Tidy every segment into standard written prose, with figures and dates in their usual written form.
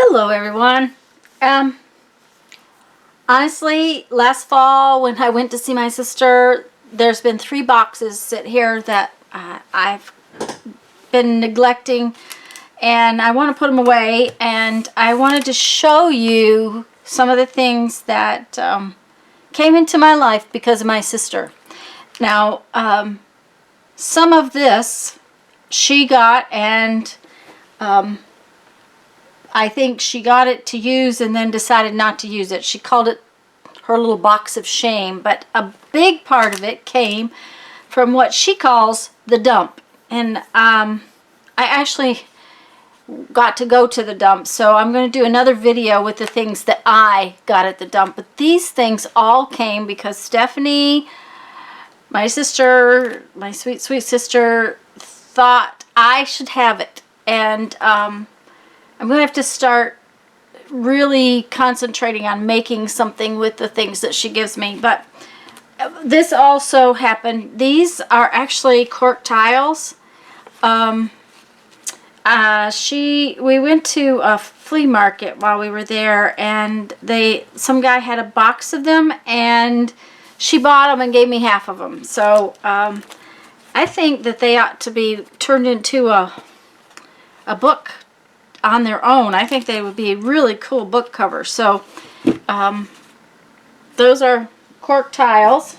Hello everyone. Honestly, last fall when I went to see my sister, there's been 3 boxes sit here that I've been neglecting, and I want to put them away, and I wanted to show you some of the things that came into my life because of my sister. Now, some of this she got, and I think she got it to use and then decided not to use it. She called it her little box of shame, but a big part of it came from what she calls the dump. And I actually got to go to the dump, so I'm going to do another video with the things that I got at the dump. But these things all came because Stephanie, my sister, my sweet, sweet sister, thought I should have it. And I'm going to have to start really concentrating on making something with the things that she gives me. But this also happened. These are actually cork tiles. We went to a flea market while we were there, and some guy had a box of them, and she bought them and gave me half of them. So I think that they ought to be turned into a book on their own. I think they would be a really cool book cover. So those are cork tiles.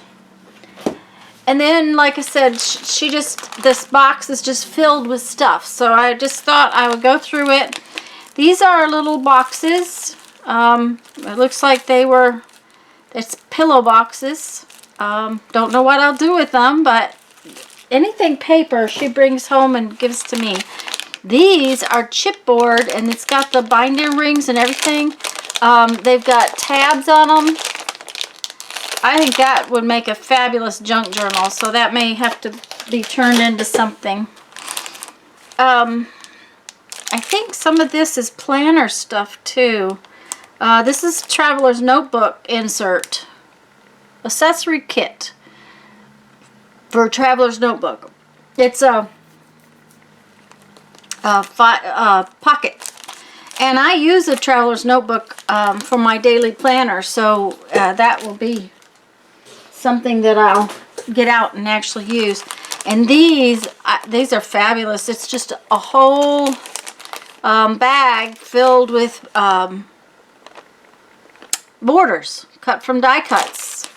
And then, like I said, this box is just filled with stuff. So I just thought I would go through it. These are little boxes. It looks like it's pillow boxes. Don't know what I'll do with them, but anything paper she brings home and gives to me. These are chipboard, and it's got the binder rings and everything. They've got tabs on them. I think that would make a fabulous junk journal, so that may have to be turned into something. I think some of this is planner stuff too. This is Traveler's Notebook insert. Accessory kit for Traveler's Notebook. It's a pocket, and I use a Traveler's Notebook for my daily planner, so that will be something that I'll get out and actually use. And these are fabulous. It's just a whole bag filled with borders cut from die cuts,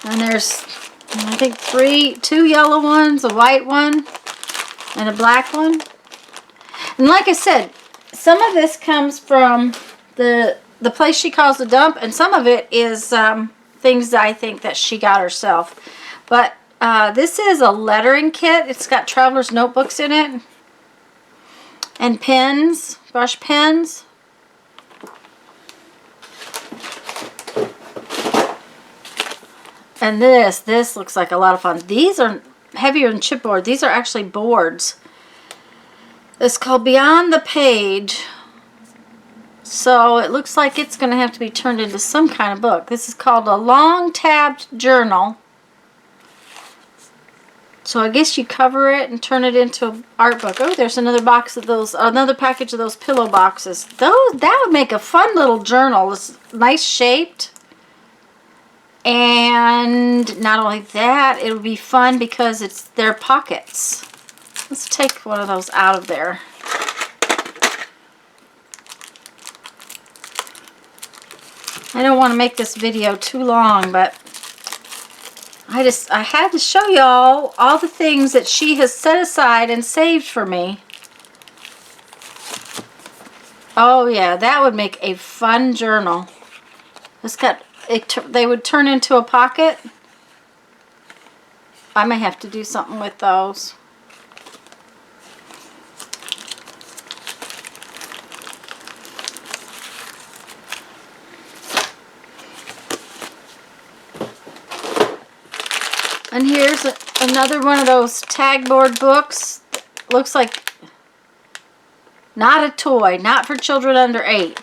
and there's, I think, 2 yellow ones, a white one, and a black one. And like I said, some of this comes from the place she calls the dump, and some of it is things I think that she got herself. But this is a lettering kit. It's got Traveler's Notebooks in it, and pens, brush pens. And this looks like a lot of fun. These are heavier than chipboard. These are actually boards. It's called Beyond the Page. So it looks like it's going to have to be turned into some kind of book. This is called a long tabbed journal. So I guess you cover it and turn it into an art book. Oh, there's another box of those, another package of those pillow boxes. That would make a fun little journal. It's nice shaped. And not only that, it would be fun because it's their pockets. Let's take one of those out of there. I don't want to make this video too long, but I had to show y'all all the things that she has set aside and saved for me. Oh yeah, that would make a fun journal. They would turn into a pocket. I may have to do something with those. And here's another one of those tagboard books. Looks like not a toy, not for children under 8.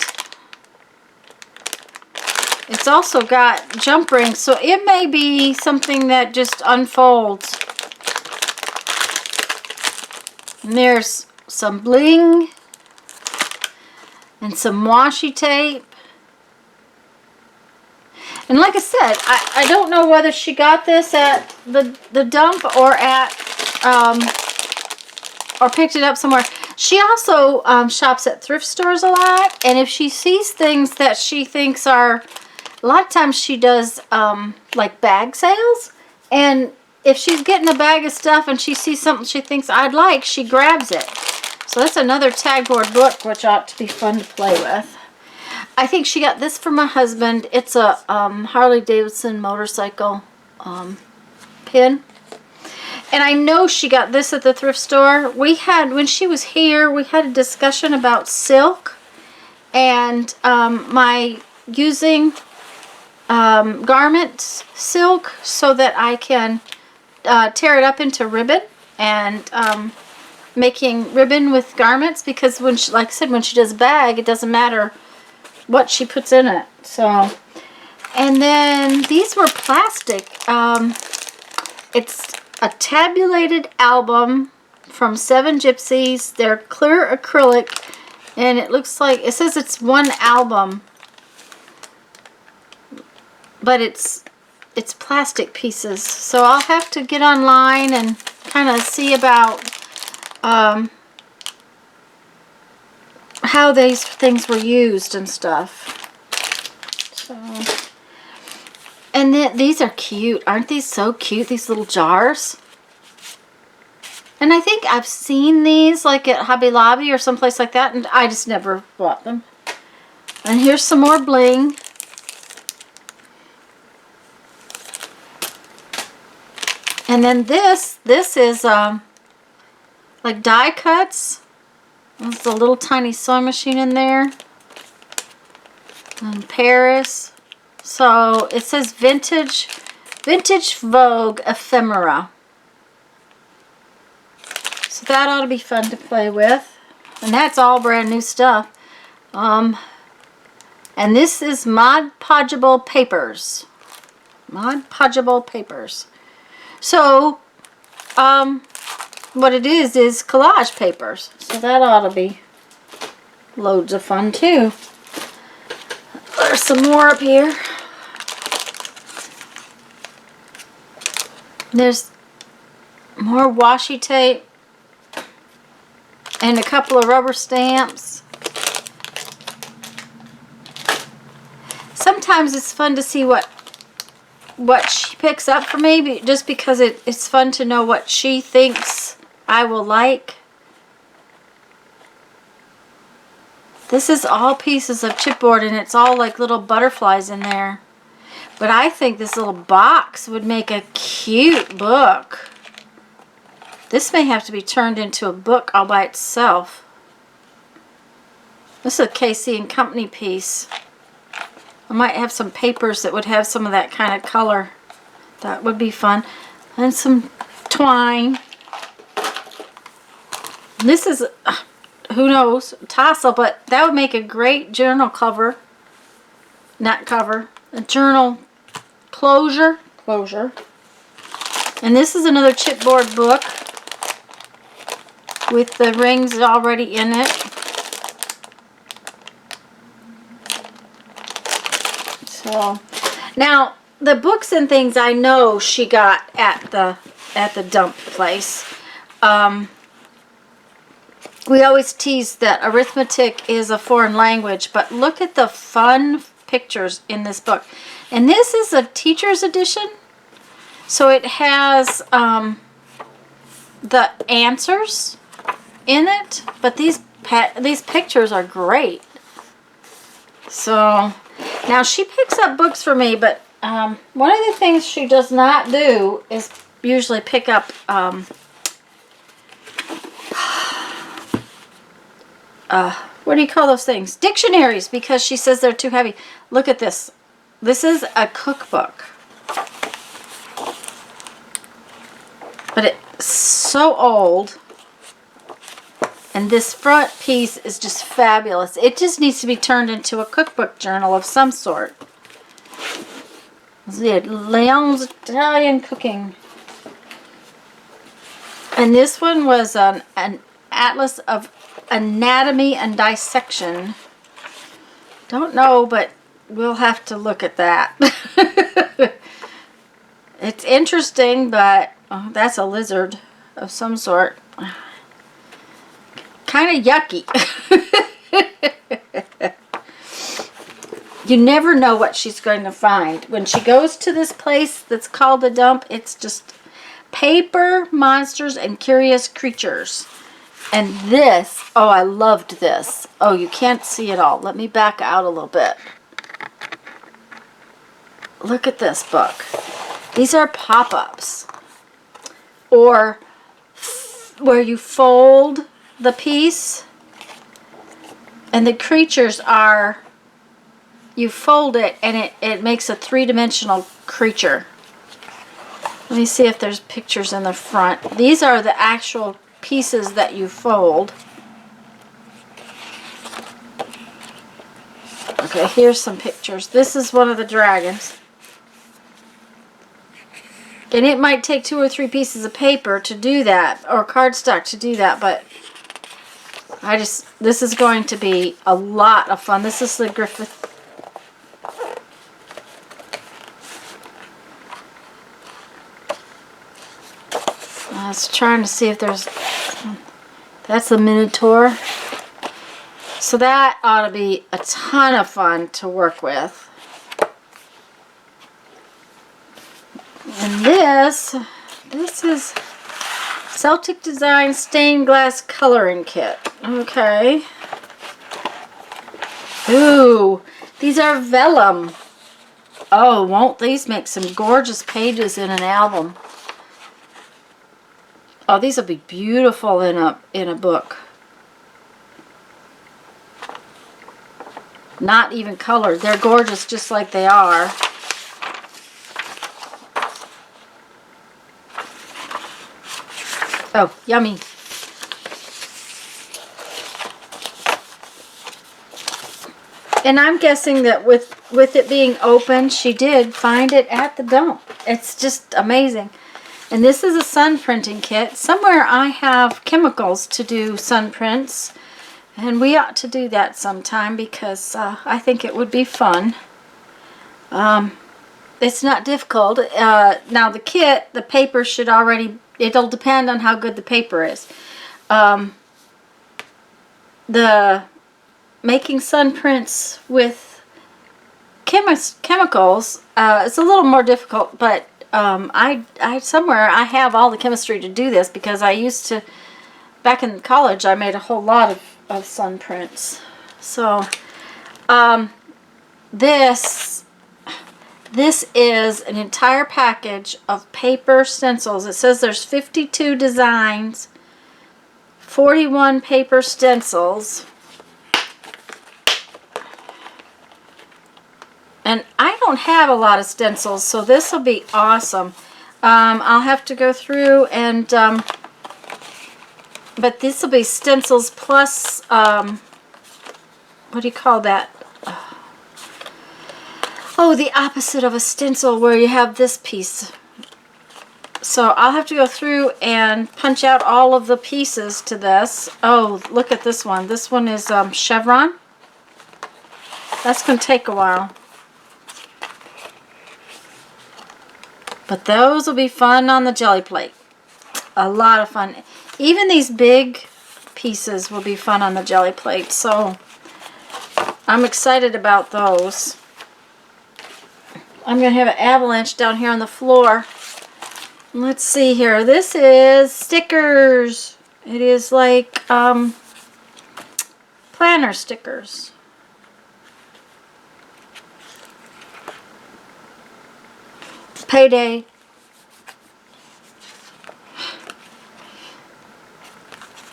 It's also got jump rings, so it may be something that just unfolds. And there's some bling. and some washi tape. And like I said, I don't know whether she got this at the dump or at or picked it up somewhere. She also shops at thrift stores a lot, and if she sees things that she thinks are, a lot of times she does like bag sales, and if she's getting a bag of stuff and she sees something she thinks I'd like, she grabs it. So that's another tagboard book, which ought to be fun to play with. I think she got this for my husband. It's a Harley Davidson motorcycle pin. And I know she got this at the thrift store. When she was here, we had a discussion about silk and my using garment silk so that I can tear it up into ribbon and making ribbon with garments, because when she, like I said, when she does bag, it doesn't matter what she puts in it. So, and then these were plastic. It's a tabulated album from Seven Gypsies. They're clear acrylic, and it looks like, it says it's one album, but it's plastic pieces. So I'll have to get online and kind of see about how these things were used and stuff. So, and then these are cute. Aren't these so cute, these little jars? And I think I've seen these like at Hobby Lobby or someplace like that, and I just never bought them. And here's some more bling. And then this is like die cuts. There's a little tiny sewing machine in there. And Paris. So it says Vintage Vogue Ephemera. So that ought to be fun to play with. And that's all brand new stuff. And this is Mod Podgeable Papers. Mod Podgeable Papers. So, what it is collage papers. So that ought to be loads of fun too. There's some more up here. There's more washi tape and a couple of rubber stamps. Sometimes it's fun to see what she picks up for me, just because it's fun to know what she thinks I will like. This is all pieces of chipboard, and it's all like little butterflies in there. But I think this little box would make a cute book. This may have to be turned into a book all by itself. This is a Casey and Company piece. I might have some papers that would have some of that kind of color. That would be fun. And some twine. This is, who knows, tassel, but that would make a great journal cover. Not cover, a journal closure. And this is another chipboard book with the rings already in it. So, now the books and things I know she got at the dump place. We always tease that arithmetic is a foreign language, but look at the fun pictures in this book. And this is a teacher's edition, so it has the answers in it, but these pictures are great. So now she picks up books for me, but one of the things she does not do is usually pick up what do you call those things? Dictionaries, because she says they're too heavy. Look at this. This is a cookbook. But it's so old. And this front piece is just fabulous. It just needs to be turned into a cookbook journal of some sort. Leon's Italian Cooking. And this one was an atlas of anatomy and dissection. Don't know, but we'll have to look at that. It's interesting, but that's a lizard of some sort. Kind of yucky. You never know what she's going to find. When she goes to this place that's called the dump, it's just paper, monsters, and curious creatures. And this, oh, I loved this. Oh, you can't see it all. Let me back out a little bit. Look at this book. These are pop-ups. Or where you fold the piece. And the creatures are, you fold it and it makes a three-dimensional creature. Let me see if there's pictures in the front. These are the actual pieces that you fold. Okay, here's some pictures. This is one of the dragons. And it might take 2 or 3 pieces of paper to do that, or cardstock to do that, but this is going to be a lot of fun. This is the Griffith. I was trying to see if there's, that's the Minotaur. So that ought to be a ton of fun to work with. And this is Celtic Design Stained Glass Coloring Kit. Okay. Ooh, these are vellum. Oh, won't these make some gorgeous pages in an album? Oh, these will be beautiful in a book. Not even colored. They're gorgeous just like they are. Oh, yummy. And I'm guessing that with it being open, she did find it at the dump. It's just amazing. And this is a sun printing kit. Somewhere I have chemicals to do sun prints. And we ought to do that sometime because I think it would be fun. It's not difficult. Now the kit, the paper should already, it'll depend on how good the paper is. The making sun prints with chemicals is a little more difficult, but I somewhere I have all the chemistry to do this because I used to, back in college, I made a whole lot of sun prints. So this is an entire package of paper stencils. It says there's 52 designs, 41 paper stencils. And I don't have a lot of stencils, so this will be awesome. I'll have to go through and, but this will be stencils plus, what do you call that? Oh, the opposite of a stencil where you have this piece. So I'll have to go through and punch out all of the pieces to this. Oh, look at this one. This one is chevron. That's going to take a while. But those will be fun on the jelly plate. A lot of fun. Even these big pieces will be fun on the jelly plate. So I'm excited about those. I'm going to have an avalanche down here on the floor. Let's see here. This is stickers. It is like planner stickers. Payday.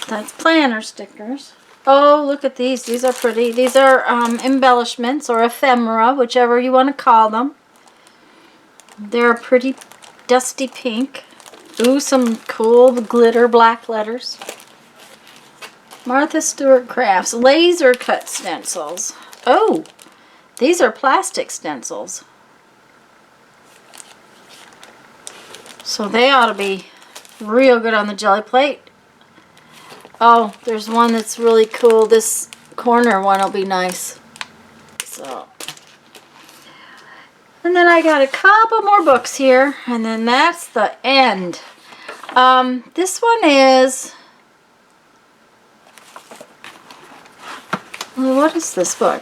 That's planner stickers. Oh, look at these. These are pretty. These are embellishments or ephemera, whichever you want to call them. They're pretty dusty pink. Ooh, some cool glitter black letters. Martha Stewart Crafts. Laser cut stencils. Oh, these are plastic stencils. So they ought to be real good on the jelly plate. Oh, there's one that's really cool. This corner one will be nice. So, and then I got a couple more books here, and then that's the end. This one is, what is this book?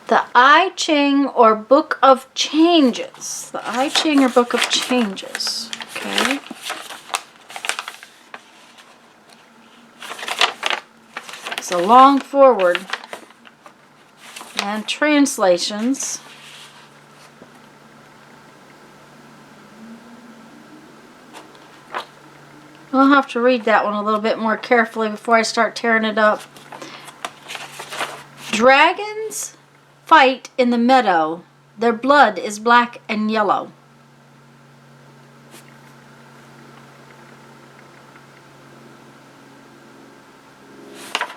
The I Ching or Book of Changes. The I Ching or Book of Changes. Okay. It's a long forward and translations. I'll have to read that one a little bit more carefully before I start tearing it up. Dragons fight in the meadow. Their blood is black and yellow.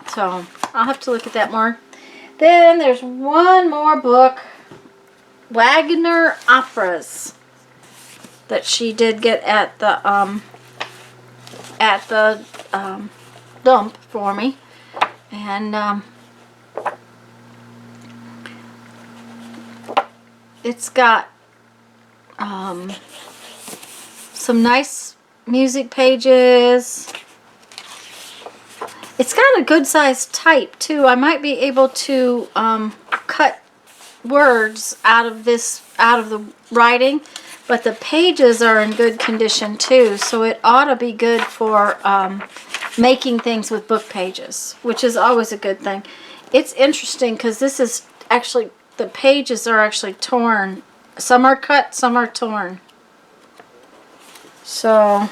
So I'll have to look at that more. Then there's one more book, Wagner Operas, that she did get at the dump for me, and it's got some nice music pages. It's got a good sized type too. I might be able to cut words out of the writing, but the pages are in good condition too, so it ought to be good for making things with book pages, which is always a good thing. It's interesting because this is actually, the pages are actually torn. Some are cut, some are torn. So,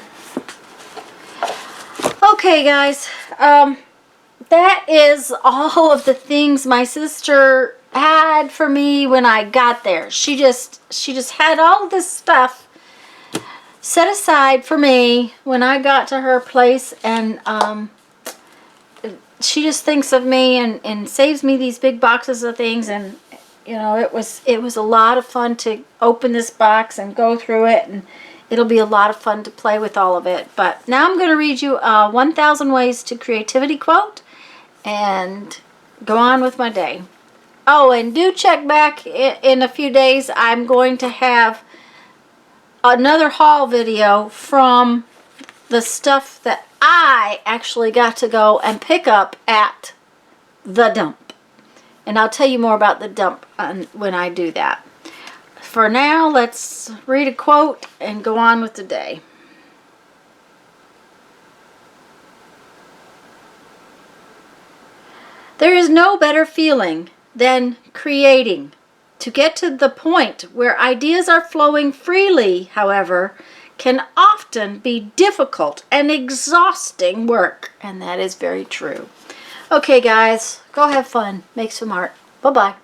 okay guys, that is all of the things my sister had for me when I got there. She just had all this stuff set aside for me when I got to her place, and she just thinks of me and saves me these big boxes of things, and you know, it was a lot of fun to open this box and go through it, and it'll be a lot of fun to play with all of it. But now I'm going to read you a 1,000 Ways to Creativity quote and go on with my day. Oh, and do check back in a few days. I'm going to have another haul video from the stuff that I actually got to go and pick up at the dump. And I'll tell you more about the dump when I do that. For now, let's read a quote and go on with the day. There is no better feeling than creating. To get to the point where ideas are flowing freely, however, can often be difficult and exhausting work. And that is very true. Okay, guys, go have fun. Make some art. Bye-bye.